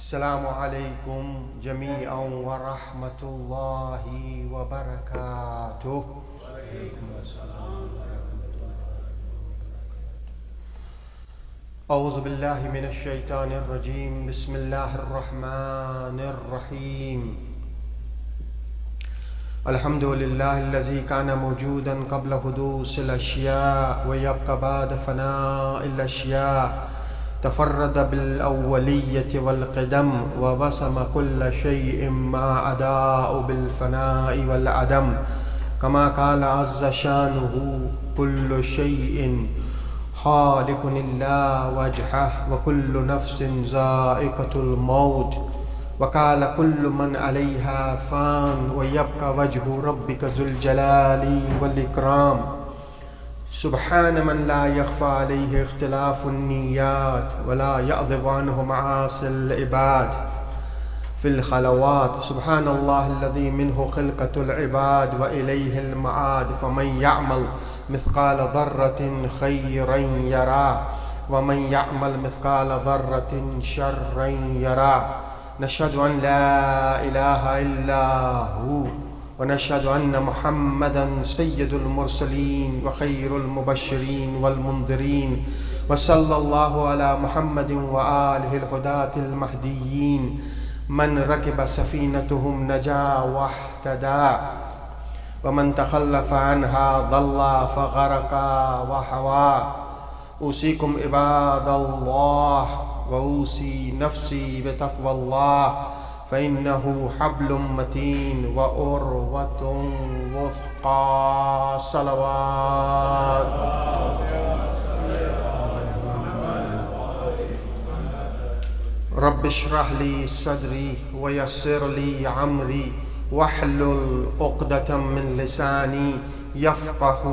السلام عليكم جميعا ورحمة الله وبركاته. أعوذ بالله من الشيطان الرجيم. بسم الله الرحمن الرحيم. الحمد لله الذي كان موجودا قبل حدوث الأشياء ويبقى بعد فناء الأشياء، تفرد بالأولية والقدم وبصم كل شيء مع أداء بالفناء والعدم، كما قال عز شانه: كل شيء خالق إلا وجهه وكل نفس ذائقة الموت، وقال كل من عليها فان ويبقى وجه ربك ذو الجلال والإكرام. سبحان من لا يخفى عليه اختلاف النيات ولا يعذب عنه معاصي العباد في الخلوات. سبحان الله الذي منه خلقة العباد وإليه المعاد. فمن يعمل مثقال ذرة خيرا يراه ومن يعمل مثقال ذرة شرا يراه. نشهد أن لا إله إلا هو ونشهد أن محمدا سيد المرسلين وخير المبشرين والمنذرين، وصلى الله على محمد وآله الهداة المهديين من ركب سفينتهم نجا واهتدى، ومن تخلف عنها ضل فغرق وهوى. أوصيكم عباد الله وأوصي نفسي بتقوى الله، فإنه حبل متين وأروة وثقى. صلوات. رب اشرح لي صدري ويسر لي عمري واحلل عقدة من لساني يفقه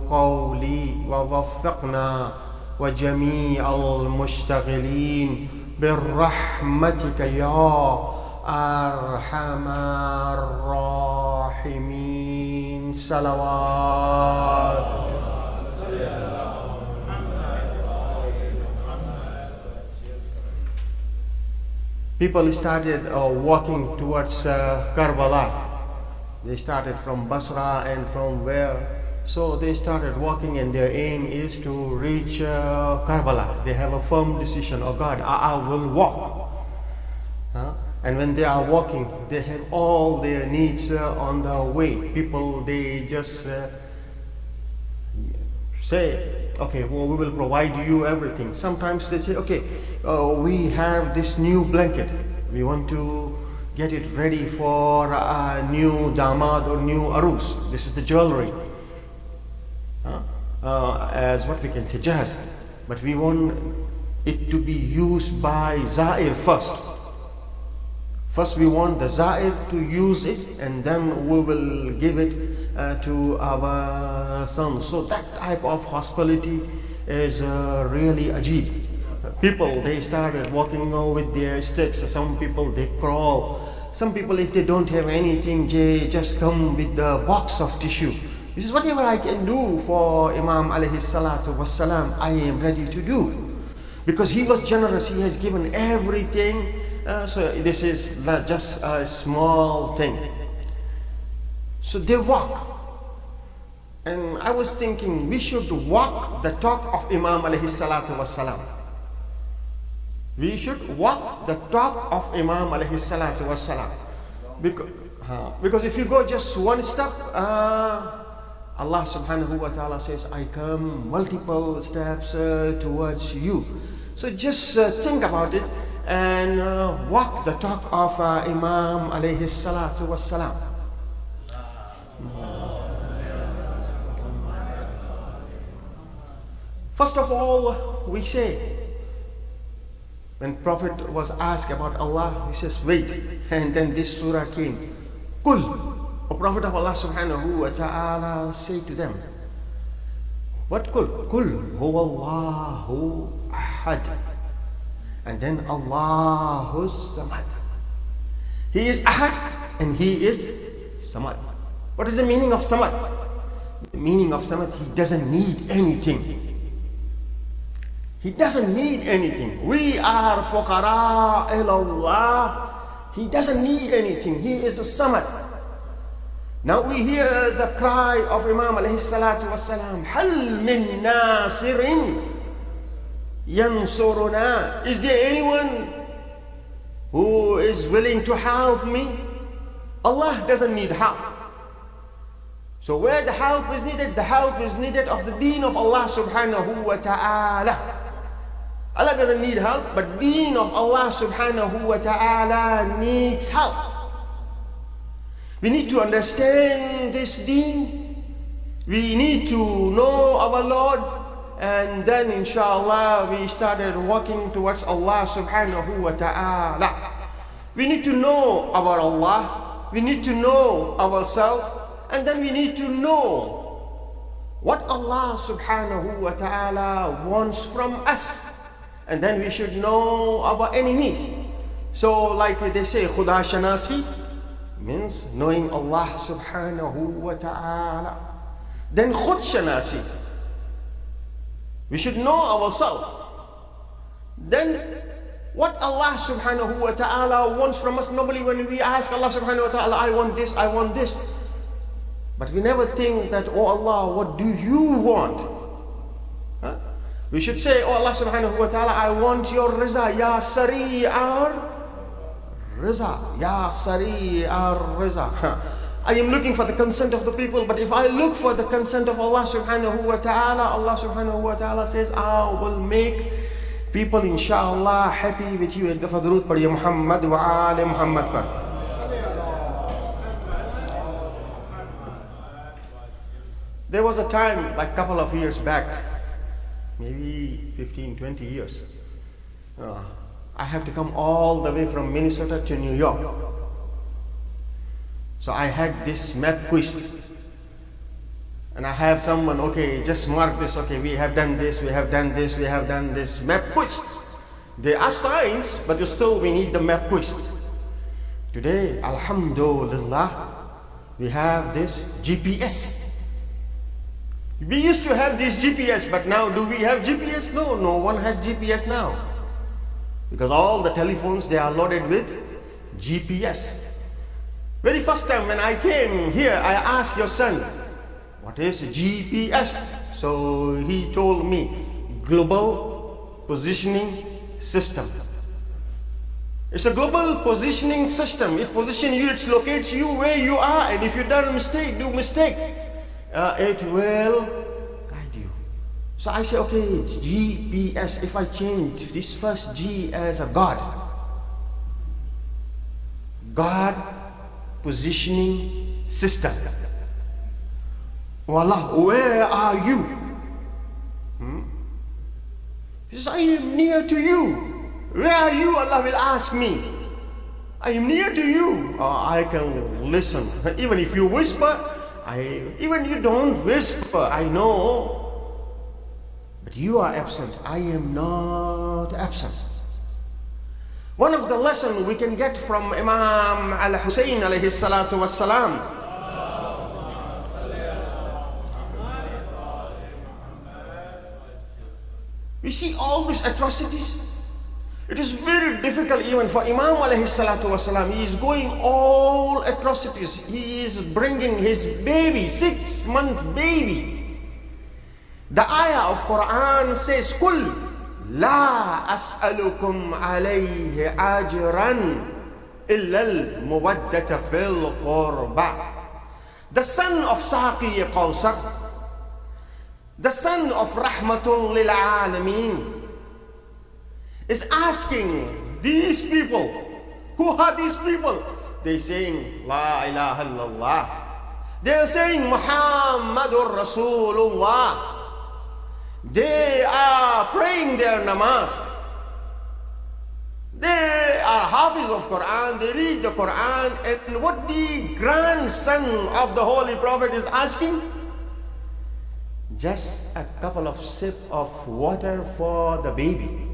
قولي، ووفقنا وجميع المشتغلين برحمتك يا أرحم الراحمين. صلوات. People started walking towards Karbala. They started from Basra and from where. So they started walking, and their aim is to reach Karbala. They have a firm decision: oh God, I will walk. And when they are walking, they have all their needs on the way. People, they just say, okay, well, we will provide you everything. Sometimes they say, okay, we have this new blanket. We want to get it ready for a new damad or new arus. This is the jewelry. As what we can say, jazz. But we want it to be used by Zair first. First we want the Zair to use it, and then we will give it to our sons. So that type of hospitality is really ajib. People, they started walking with their sticks. Some people, they crawl. Some people, if they don't have anything, they just come with the box of tissue. This is whatever I can do for Imam alayhi salatu wassalam, I am ready to do. Because he was generous, he has given everything. So this is not just a small thing. So they walk. And I was thinking, we should walk the talk of Imam alayhi salatu wassalam. We should walk the talk of Imam alayhi salatu wassalam. Because if you go just one step, Allah subhanahu wa ta'ala says, I come multiple steps towards you. So just think about it and walk the talk of Imam alayhi salatu wassalam. First of all, we say, when Prophet was asked about Allah, he says, wait. And then this surah came. Kul, O Prophet of Allah subhanahu wa ta'ala, say to them. What kul? Kul huwallahu ahad. And then Allahu samad. He is ahad and he is samad. What is the meaning of samad? The meaning of samad, he doesn't need anything. He doesn't need anything. We are fuqara ilallah. He doesn't need anything. He is a samad. Now we hear the cry of Imam alayhi salatu wasalam, Hal min nasirin yansuruna. Is there anyone who is willing to help me? Allah doesn't need help. So where the help is needed of the deen of Allah subhanahu wa ta'ala. Allah doesn't need help, but deen of Allah subhanahu wa ta'ala needs help. We need to understand this deen. We need to know our Lord. And then inshallah we started walking towards Allah subhanahu wa ta'ala. We need to know our Allah. We need to know ourselves. And then we need to know what Allah subhanahu wa ta'ala wants from us. And then we should know our enemies. So like they say, Khuda Shanasi means knowing Allah subhanahu wa ta'ala. Then Khud Shanasi, we should know ourselves. Then what Allah subhanahu wa ta'ala wants from us. Normally when we ask Allah subhanahu wa ta'ala, I want this, I want this. But we never think that, oh Allah, what do you want? Huh? We should say, oh Allah subhanahu wa ta'ala, I want your riza, ya sari ar riza, ya sari ar riza. I am looking for the consent of the people, but if I look for the consent of Allah subhanahu wa ta'ala, Allah subhanahu wa ta'ala says, I will make people inshallah happy with you. The Fadrut par ya Muhammad wa ali Muhammad par. There was a time, like a couple of years back, maybe 15, 20 years, I have to come all the way from Minnesota to New York. So I had this map quiz. And I have someone, okay, just mark this, okay, we have done this, we have done this, we have done this, map quiz. They are signs, but still we need the map quiz. Today, alhamdulillah, we have this GPS. We used to have this GPS, but now do we have GPS? No, no one has GPS now. Because all the telephones, they are loaded with GPS. Very first time when I came here, I asked your son, what is GPS? So he told me, Global Positioning System. It's a global positioning system. It positions you, it locates you where you are, and if you do mistake, it will guide you. So I say, okay, it's GPS. If I change this first G as a God positioning system. Wallah, where are you? He says, I am near to you. Where are you? Allah will ask me. I am near to you. I can listen. Even if you whisper, even you don't whisper, I know. But you are absent. I am not absent. One of the lessons we can get from Imam al-Hussein alayhi salatu wassalam. We see all these atrocities. It is very difficult even for Imam alayhi salatu wassalam. He is going all atrocities. He is bringing his baby, 6-month baby. The ayah of Quran says, Kul La as'alukum alayhi ajran illa al-muwaddata fil qurba. The son of Saqi Qawsar, the son of Rahmatul lil Alameen, is asking these people, who are these people? They saying La ilaha illallah. They are saying Muhammadur Rasulullah. They are praying their namaz. They are hafiz of Quran. They read the Quran. And what the grandson of the Holy Prophet is asking? Just a couple of sips of water for the baby.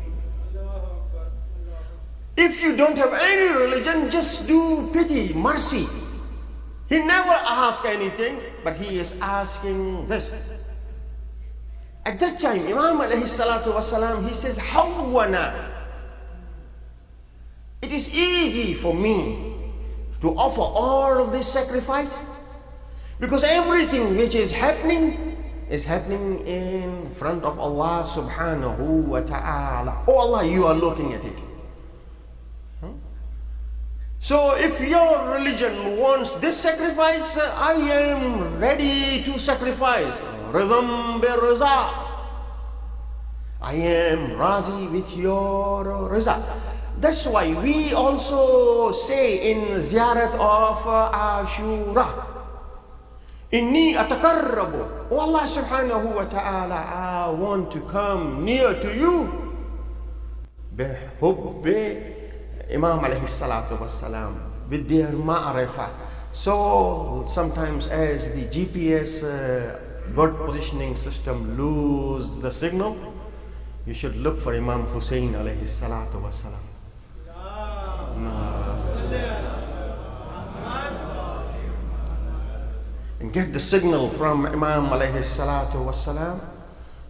If you don't have any religion, just do pity, mercy. He never asks anything, but he is asking this. At that time, Imam alayhi salatu wasalam, he says, Hawwana. It is easy for me to offer all this sacrifice because everything which is happening in front of Allah subhanahu wa ta'ala. Oh Allah, you are looking at it. So if your religion wants this sacrifice, I am ready to sacrifice. Ridham bi riza. I am razi with your riza. That's why we also say in ziyarat of Ashura, Inni atakarrabu. Oh Allah subhanahu wa ta'ala, I want to come near to you. Bihubbi Imam alayhi salatu wassalam, with their ma'rifah. So sometimes as the GPS God positioning system lose the signal, you should look for Imam Hussein alayhi salatu wassalam. And get the signal from Imam alayhi salatu wassalam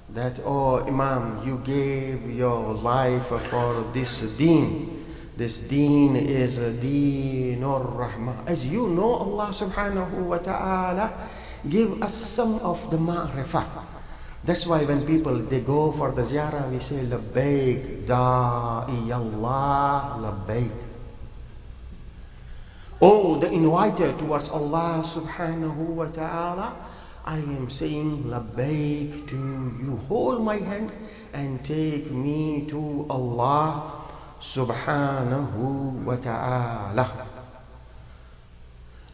that, oh Imam, you gave your life for this deen. This deen is a deen ar-Rahmah. As you know, Allah subhanahu wa ta'ala give us some of the ma'rifah. That's why when people, they go for the ziyarah, we say, Labbaik, Da'i Allah, Labbaik. Oh, the inviter towards Allah subhanahu wa ta'ala, I am saying Labbaik to you. Hold my hand and take me to Allah subhanahu wa ta'ala.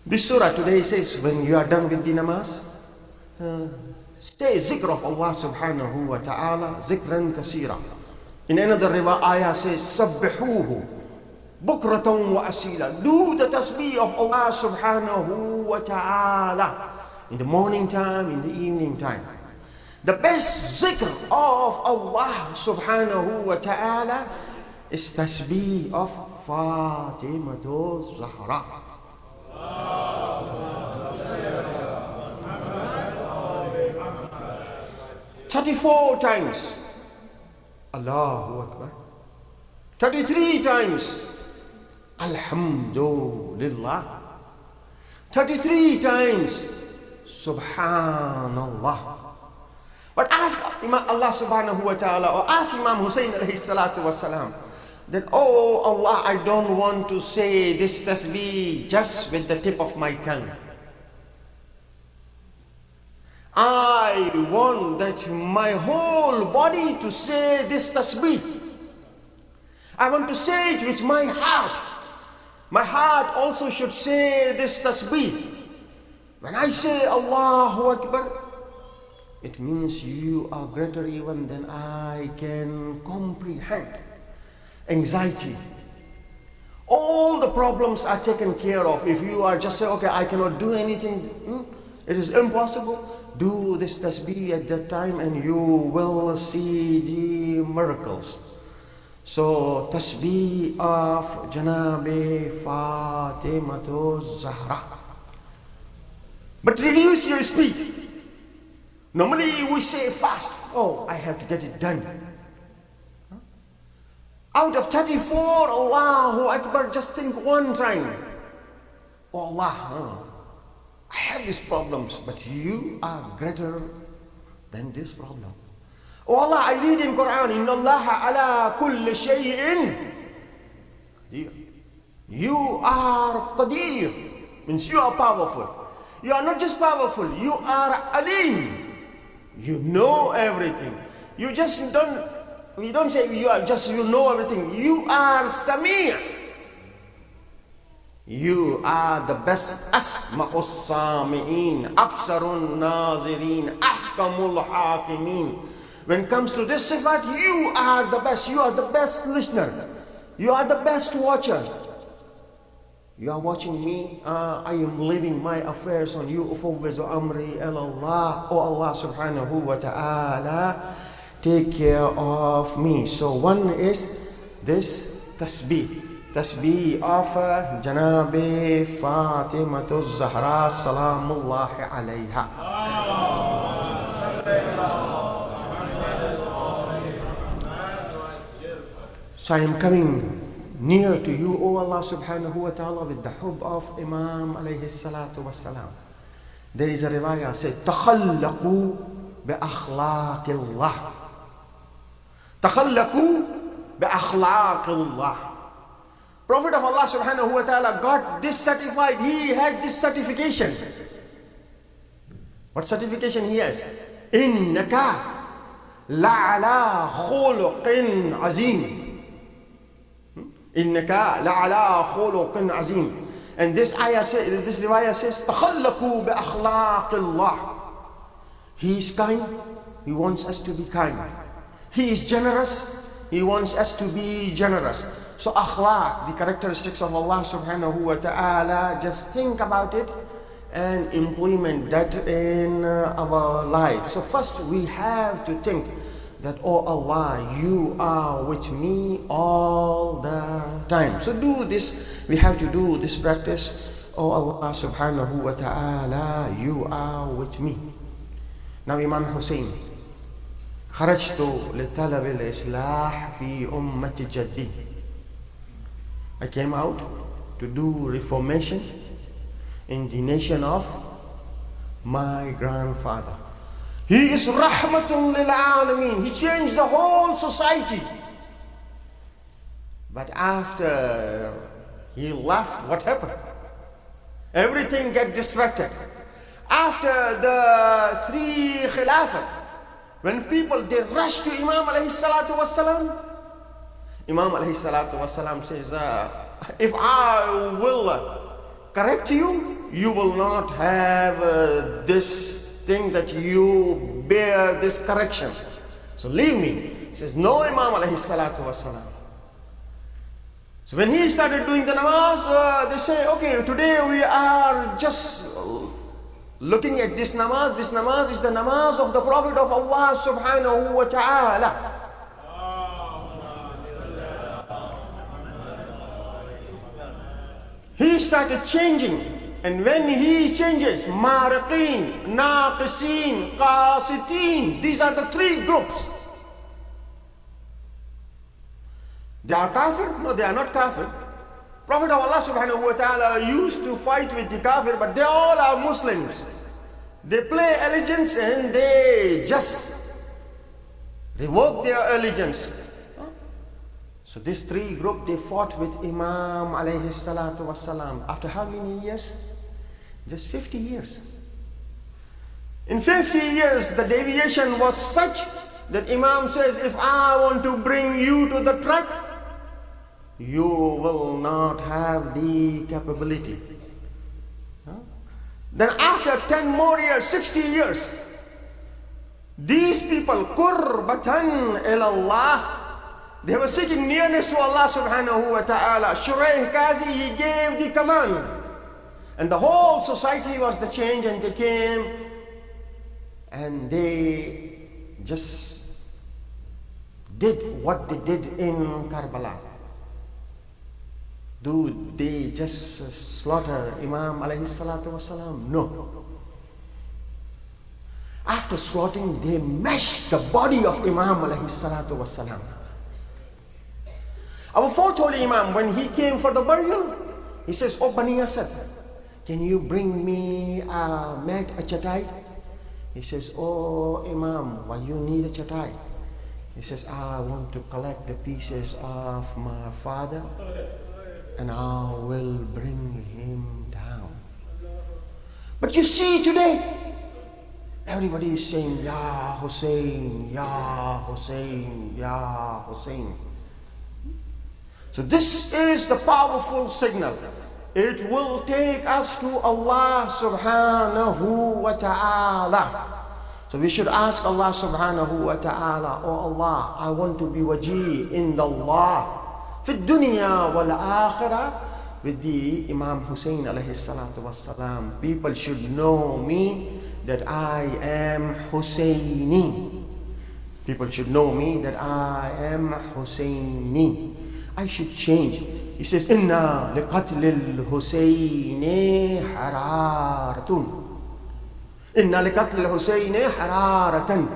This surah today says, when you are done with the namaz, say zikr of Allah subhanahu wa ta'ala, zikran kasira. In another ayah says, sabbihuhu bukratan wa asila. Do the tasbih of Allah subhanahu wa ta'ala in the morning time, in the evening time. The best zikr of Allah subhanahu wa ta'ala is tasbih of Fatimatul Zahra. 34 times Allahu Akbar, 33 times Alhamdulillah, 33 times Subhanallah. But ask Allah subhanahu wa ta'ala, or ask Imam Hussein alayhi salatu wasalam, that, oh Allah, I don't want to say this tasbih just with the tip of my tongue. I want that my whole body to say this tasbih. I want to say it with my heart. My heart also should say this tasbih. When I say Allahu Akbar, it means you are greater even than I can comprehend. Anxiety. All the problems are taken care of. If you are just say, okay, I cannot do anything, it is impossible. Do this tasbih at that time and you will see the miracles. So, tasbih of Janabi Fatimatul Zahra. But reduce your speed. Normally we say fast. Oh, I have to get it done. Out of 34, Allahu Akbar, just think one time. Oh Allah, I have these problems, but you are greater than this problem. Oh Allah, I read in Quran, Inna Allah ala kulli shay'in. You are Qadir, means you are powerful. You are not just powerful, you are Alim. You know everything. You just don't, we don't say you are just, you know everything. You are Sami'. You are the best. Asma'us Sami'in, Absarun Nazirin, Ahkamul Hakimin. When it comes to this sifat, you are the best. You are the best listener. You are the best watcher. You are watching me. I am leaving my affairs on you. Ufawwizu amri ila Allah. Oh Allah subhanahu wa ta'ala, take care of me. So one is this tasbih. Tasbih of Janabi Fatimatul Zahra Salamullahi alayha. So I am coming near to you, O Allah subhanahu wa ta'ala, with the hub of Imam alayhi salatu wassalam. There is a riwayah says, تَخَلَّقُوا بِأَخْلَاقِ اللَّهِ. تَخَلَّقُوا بِأَخْلَاقِ اللَّهِ. Prophet of Allah subhanahu wa ta'ala got this certified. He has this certification. What certification he has? إِنَّكَ لَعَلَى خُلُقٍ عَظِيمٍ. إِنَّكَ لَعَلَى خُلُقٍ عَظِيمٍ. And this ayah says, this riwayah says, تَخَلَّقُوا بِأَخْلَاقِ اللَّهِ. He is kind. He wants us to be kind. He is generous. He wants us to be generous. So akhlaq, the characteristics of Allah subhanahu wa ta'ala, just think about it and implement that in our life. So first we have to think that, oh Allah, you are with me all the time. So do this, we have to do this practice. Oh Allah subhanahu wa ta'ala, you are with me. Now Imam Hussein, خرجت لطلب الإصلاح في أمة جدي. I came out to do reformation in the nation of my grandfather. He is rahmatun lil alameen. He changed the whole society. But after he left, what happened? Everything get distracted. After the 3 Khilafat, when people they rush to Imam alayhi salatu wassalam, Imam alayhi salatu wassalam says, if I will correct you, you will not have this thing that you bear this correction. So leave me. He says, no, Imam alayhi salatu wassalam. So when he started doing the namaz, they say, okay, today we are just looking at this namaz. This namaz is the namaz of the Prophet of Allah subhanahu wa ta'ala. He started changing, and when he changes, mariqeen, naqisin, qasitin, these are the 3 groups. They are kafir? No, they are not kafir. Prophet of Allah subhanahu wa ta'ala used to fight with the kafir, but they all are Muslims. They play allegiance and they just revoke their allegiance. So these 3 groups, they fought with Imam alayhi salatu wassalam. After how many years? Just 50 years. In 50 years, the deviation was such that Imam says, if I want to bring you to the track, you will not have the capability. Then after 10 more years, 60 years, these people, qurbatan ilallah, they were seeking nearness to Allah subhanahu wa ta'ala. Shuraih Qazi, he gave the command. And the whole society was the change, and they came and they just did what they did in Karbala. Do they just slaughter Imam alayhi salatu wasalam? No. After slaughtering, they mashed the body of Imam alayhi salatu wasalam. Our 4th holy Imam, when he came for the burial, he says, oh Bani Asad, can you bring me a mat, a chatai? He says, oh Imam, why you need a chatai? He says, I want to collect the pieces of my father and I will bring him down. But you see today, everybody is saying, Ya Hussein, Ya Hussein, Ya Hussein. So this is the powerful signal. It will take us to Allah subhanahu wa ta'ala. So we should ask Allah subhanahu wa ta'ala, oh Allah, I want to be waji in the Allah. في الدنيا والآخرة. With the Imam Hussein alayhi salatu wassalam, people should know me that I am Husseini. People should know me that I am Husseini. I should change. He says, Inna liqatl al-Husayni hararatun. Inna liqatl al-Husayni hararatan.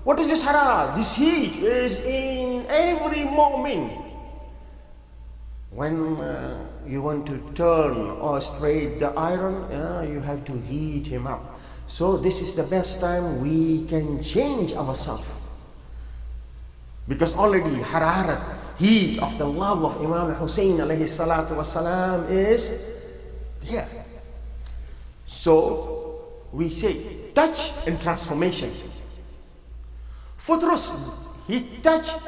What is this harara? This heat is in every moment. When you want to turn or straight the iron, you have to heat him up. So this is the best time we can change ourselves. Because already hararat, heat of the love of Imam Hussein alayhi salatu wasalam is there. So we say touch and transformation. Futrus, he touched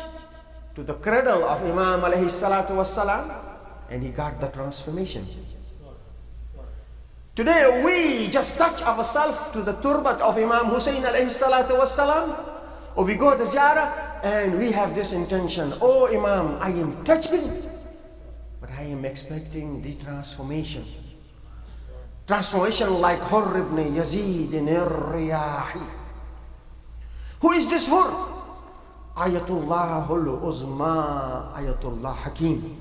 to the cradle of Imam alayhi salatu wasalam and he got the transformation. Today we just touch ourselves to the turbat of Imam Hussein alayhi salatu wasalam, or we go to ziyarah and we have this intention, oh Imam, I am touching, but I am expecting the transformation. Transformation like Hurr ibn Yazid al-Riyahi. Who is this Hurr? Ayatullahul Uzma, Ayatullah Hakim.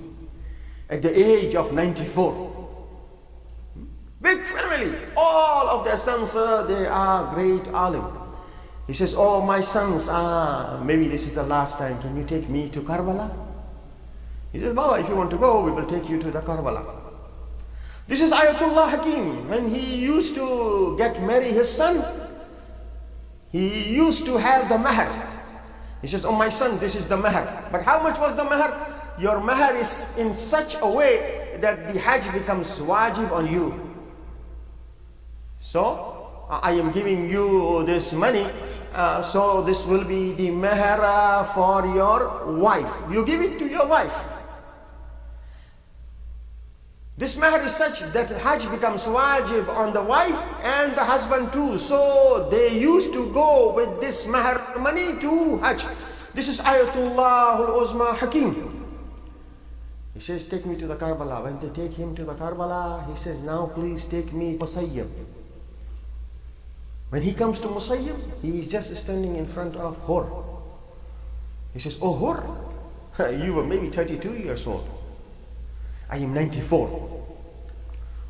At the age of 94. Big family, all of their sons, they are great alim. He says, oh my sons, maybe this is the last time, can you take me to Karbala? He says, Baba, if you want to go, we will take you to the Karbala. This is Ayatullah Hakim. When he used to get marry his son, he used to have the mahar. He says, oh my son, this is the mahar. But how much was the mahar? Your mahar is in such a way that the hajj becomes wajib on you. So, I am giving you this money, so this will be the mahar for your wife. You give it to your wife. This mahar is such that hajj becomes wajib on the wife and the husband too. So they used to go with this mahar money to hajj. This is Ayatullah al-Uzma Hakim. He says, take me to the Karbala. When they take him to the Karbala, he says, now please take me to Musayyib. When he comes to Musayyib, he is just standing in front of Hur. He says, oh Hur, you were maybe 32 years old. I am 94.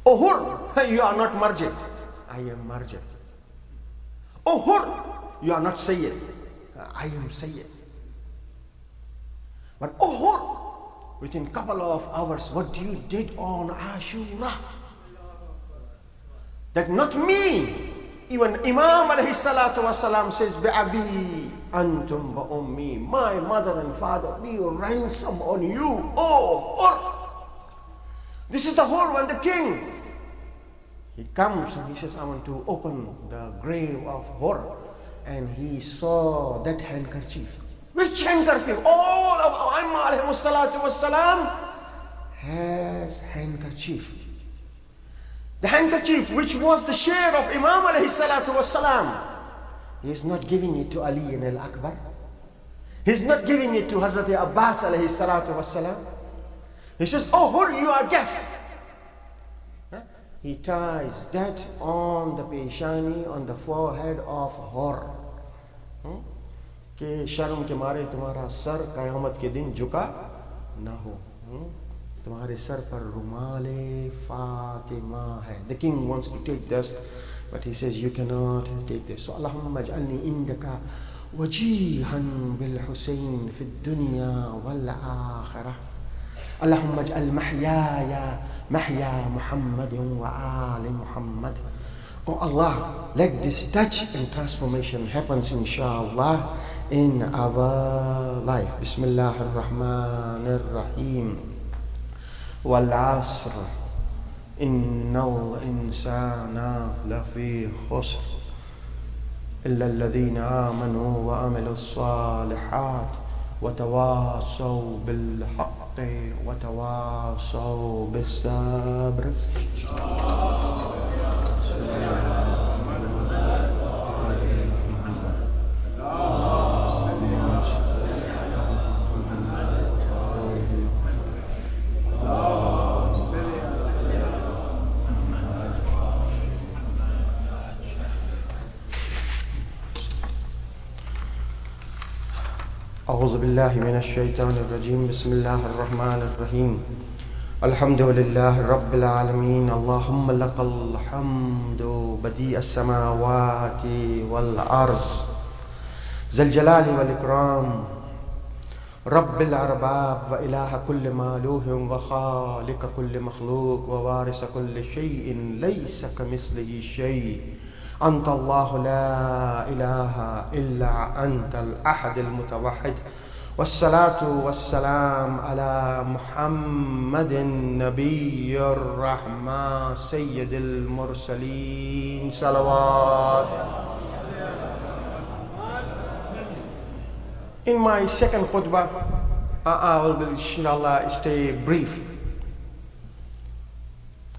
Oh Hur, you are not Marjid. I am Marjid. Oh Hur, you are not Sayyid. I am Sayyid. But oh Hur, within a couple of hours, what you did on Ashura, that not me, even Imam alayhi salatu wasalam says, Bi'abi antum wa ummi, my mother and father, be ransom on you, oh Hur. This is the Hur when the king, he comes and he says, I want to open the grave of Hur. And he saw that handkerchief. Which handkerchief? All of Aimma alayhi salatu wasalam has handkerchief. The handkerchief which was the share of Imam alayhi salatu wasalam. He is not giving it to Ali ibn al-Akbar. He is not giving it to Hazrat Abbas alayhi salatu wasalam. He says, oh Hur, you are guest. He ties that on the peshani, on the forehead of Hur. कि शर्म के मारे तुम्हारा sir क़यामत के दिन झुका ना हो, तुम्हारे सर पर रुमाले फातिमा है. The king wants to take this, but he says you cannot take this. So Allahumma ij'alni indaka wajihan bil Husayn fi dunya wal akhirah. Allahumma ij'al mahyaya mahya Muhammadin wa ali Muhammad. Oh Allah, let this touch and transformation happens inshallah in our life. Bismillah ar-Rahman ar-Rahim. Wal asr. Innal insana lafi khusr. Illa alladhina amanu wa amilu salihat. Wa tawasaw bil haqqi wa tawasaw bis sabr. أعوذ بالله من الشيطان الرجيم بسم الله الرحمن الرحيم الحمد لله رب العالمين اللهم لك الحمد بديع السماوات والأرض ذا الجلال والإكرام رب الأرباب وإله كل مالوه وخالق كل مخلوق ووارث كل شيء ليس كمثله شيء أنت الله لا إله إلا أنت الأحد المتوحد والصلاة والسلام على محمد النبي الرحمة سيد المرسلين صلوات. In my second khutbah, I will inshallah stay brief.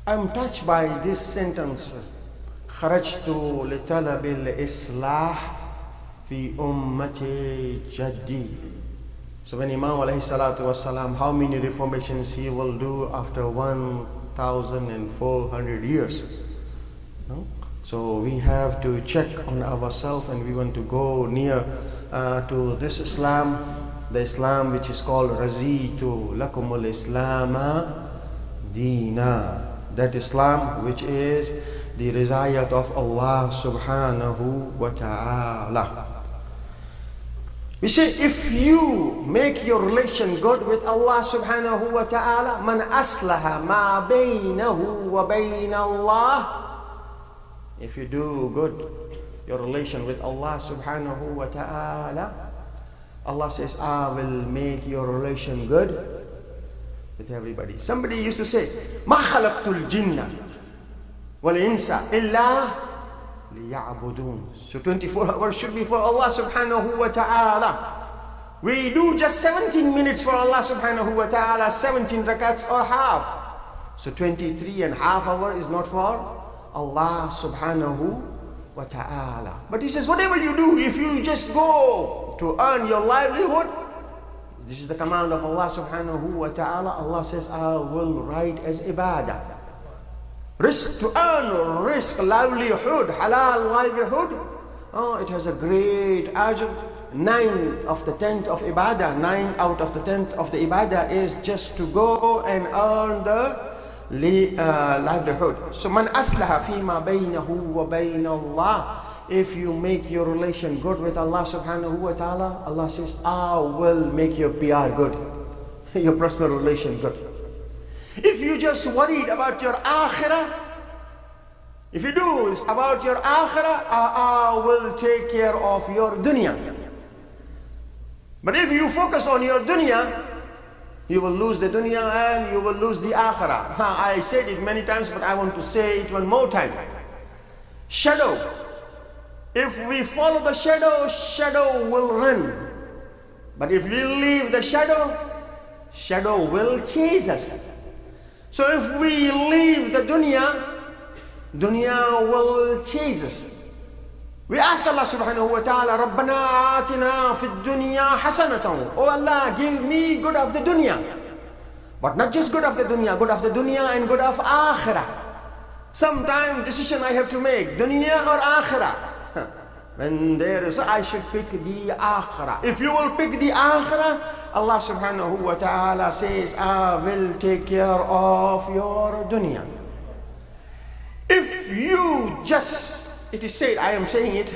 I'm touched by this sentence, خرجت لطلب الإصلاح في أمة جدي. So when Imam alayhi salatu wasalam, how many reformations he will do after 1,400 years? No? So we have to check on ourselves, and we want to go near to this Islam, the Islam which is called Razitu Lakumul Islama Deena. That Islam which is the Rizayat of Allah subhanahu wa ta'ala. We say, if you make your relation good with Allah subhanahu wa ta'ala, man aslaha ma baynahu wa bayna Allah. If you do good, your relation with Allah subhanahu wa ta'ala, Allah says, I will make your relation good with everybody. Somebody used to say, ما خلقت الجن والإنس إلا ليعبدون. So 24 hours should be for Allah subhanahu wa ta'ala. We do just 17 minutes for Allah subhanahu wa ta'ala, 17 rakats or half. So 23 and half hour is not for Allah subhanahu wa ta'ala. But he says, whatever you do, if you just go to earn your livelihood, this is the command of Allah subhanahu wa ta'ala. Allah says, I will write as ibadah. Risk to earn, risk livelihood, halal livelihood. Oh, it has a great ajr. 9 of the 10th of ibadah, 9 out of the 10th of the ibadah is just to go and earn the livelihood. So man aslaha fima baynahu wa bayna Allah. If you make your relation good with Allah subhanahu wa ta'ala, Allah says, I will make your PR good, your personal relation good. If you just worried about your akhirah, if you do about your akhirah, I will take care of your dunya. But if you focus on your dunya, you will lose the dunya and you will lose the akhirah. I said it many times, but I want to say it one more time. Shadow. If we follow the shadow, shadow will run. But if we leave the shadow, shadow will chase us. So if we leave the dunya, dunya will chase us. We ask Allah subhanahu wa ta'ala, Rabbana atina fid dunya hasanatan. Oh Allah, give me good of the dunya. But not just good of the dunya and good of akhirah. Sometime decision I have to make, dunya or akhirah. When there is, I should pick the akhirah. If you will pick the akhirah, Allah subhanahu wa ta'ala says, I will take care of your dunya. If you just, it is said, I am saying it,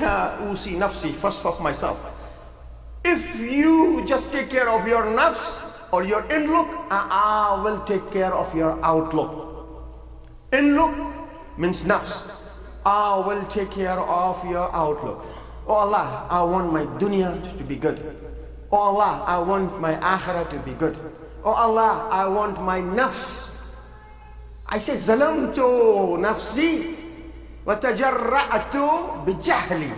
usi nafsi, first for myself. If you just take care of your nafs or your inlook, I will take care of your outlook. Inlook means nafs. I will take care of your outlook. Oh Allah, I want my dunya to be good. Oh Allah, I want my akhirah to be good. Oh Allah, I want my nafs. I said, zalamtu nafsi wa tajarra'atu bijahli.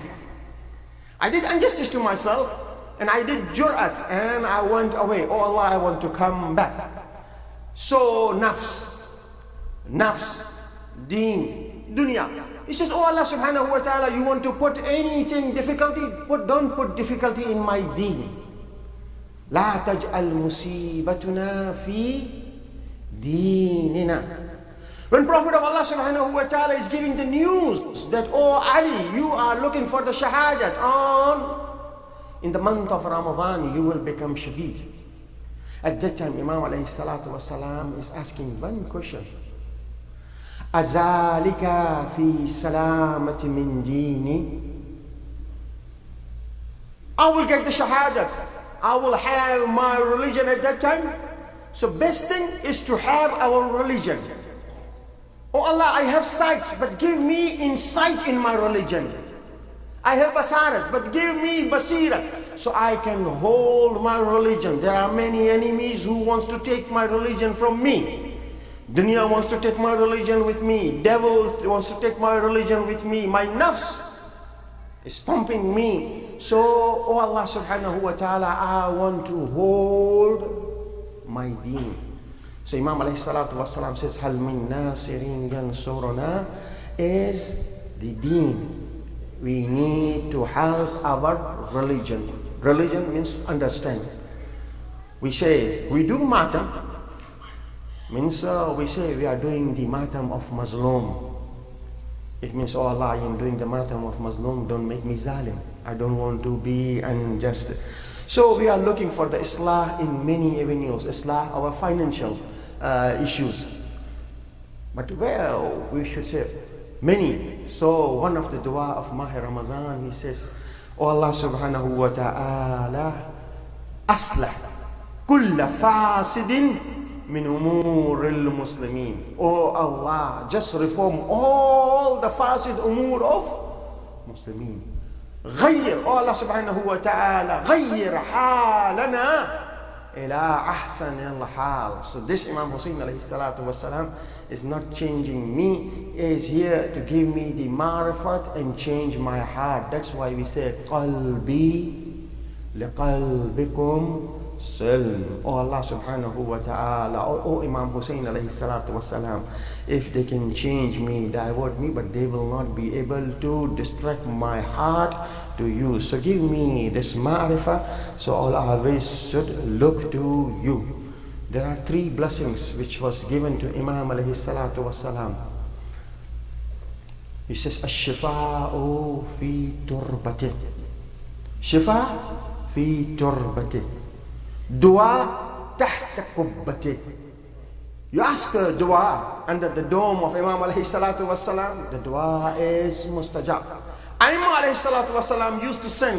I did injustice to myself and I did jur'at and I went away. Oh Allah, I want to come back. So nafs, deen, dunya. He says, oh Allah subhanahu wa ta'ala, you want to put anything difficulty, don't put difficulty in my deen. La taj'al musibatuna fi deenina. When Prophet of Allah subhanahu wa ta'ala is giving the news that, oh Ali, you are looking for the shahadat in the month of Ramadan, you will become shaheed. At that time, Imam alayhi salatu wasalam is asking one question. Azalika fi salamati min dini. I will get the shahadat. I will have my religion at that time. So best thing is to have our religion. Oh Allah, I have sight, but give me insight in my religion. I have basarat, but give me basira, so I can hold my religion. There are many enemies who wants to take my religion from me. Dunya wants to take my religion with me. Devil wants to take my religion with me. My nafs is pumping me. So, oh Allah subhanahu wa ta'ala, I want to hold my deen. So Imam alayhi salatu wasalam says, Hal min nasirin yansuruna, is the deen. We need to help our religion. Religion means understand. We say, we do matam, means we say we are doing the matam of Muslim. It means, oh Allah, I am doing the matam of Muslim, don't make me zalim. I don't want to be unjust. So we are looking for the islah in many avenues. Islah, our financial issues. But well, we should say many. So one of the dua of Mahi Ramadan, he says, oh Allah subhanahu wa ta'ala, aslah kulla fasidin min umur al-muslimin. Oh Allah, just reform all the fasid umur of Muslimin. غير, oh Allah subhanahu wa ta'ala, غير حالنا ila ahsan al-hal. So this Imam Hussein alayhi salatu wasalam is not changing me, is here to give me the marifat and change my heart. That's why we say qalbi liqalbikum silm. Oh Allah subhanahu wa ta'ala, oh Imam Hussein alayhi salatu wasalam, if they can change me, divert me, but they will not be able to distract my heart to you. So give me this ma'rifah, so all always should look to you. There are 3 blessings which was given to Imam alayhi salatu wasalam. He says, Ash-shifa'u fi turbati. Shifa fi turbati. Dua tahta kubbati. You ask a dua under the dome of Imam alayhi salatu wasalam, the dua is mustajab. Imam alayhi salatu wasalam used to send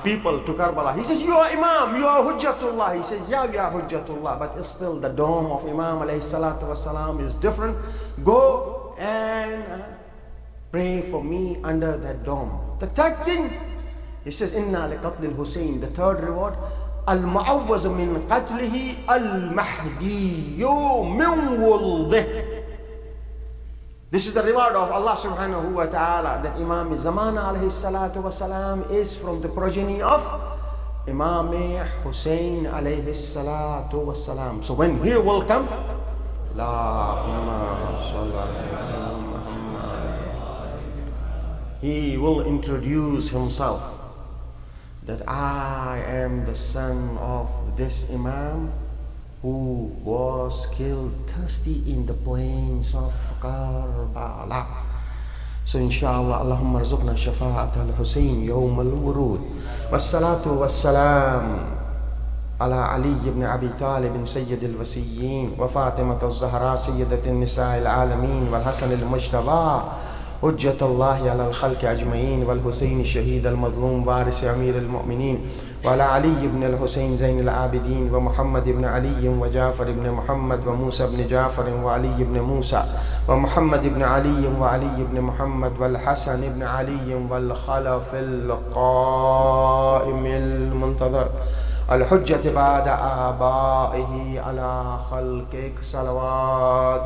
people to Karbala. He says, you are Imam, you are Hujjatullah. He says, yeah, we are Hujjatullah, but still the dome of Imam alayhi salatu wasalam is different. Go and pray for me under that dome. The third thing, he says, Inna liqatli al-Hussein. The third reward, Al-Mu'awwaz min qatlihi al-Mahdiyu min wuldih. This is the reward of Allah subhanahu wa ta'ala, that Imam Zamana alayhi salatu wasalam is from the progeny of Imam Hussein alayhi salatu wasalam. So when he will come, he will introduce himself that I am the son of this Imam who was killed thirsty in the plains of Karbala. So inshallah, Allahumma arzuqna shafa'at al-Husayn yawm al-wurud. Wassalatu wassalam ala Ali ibn Abi Talib Sayyid al-Wasiyyin wa Fatimah al-Zahra Sayyidat al-Nisa al-Alamin wal Hasan al-Mujtaba حجة الله على الخلق أجمعين والحسين الشهيد المظلوم وارث أمير المؤمنين وعلى علي بن الحسين زين العابدين ومحمد بن علي وجعفر بن محمد وموسى بن جعفر وعلي بن موسى ومحمد بن علي وعلي بن محمد والحسن بن علي والخلف القائم المنتظر الحجة بعد آبائه على خلقك صلوات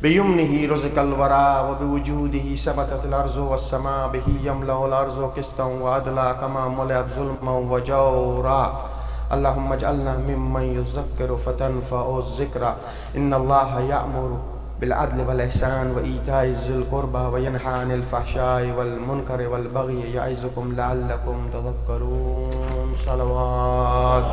بيمنه رزق الورى وبوجوده ثبتت الأرض والسماء به يملأ الأرض قسطا وعدلا كما ملأت ظلما وجورا اللهم اجعلنا ممن يذكر فتنفع الذكرى إن الله يأمر بالعدل والإحسان وإيتاء ذي القربى وينهى عن الفحشاء والمنكر والبغي يعظكم لعلكم تذكرون صلوات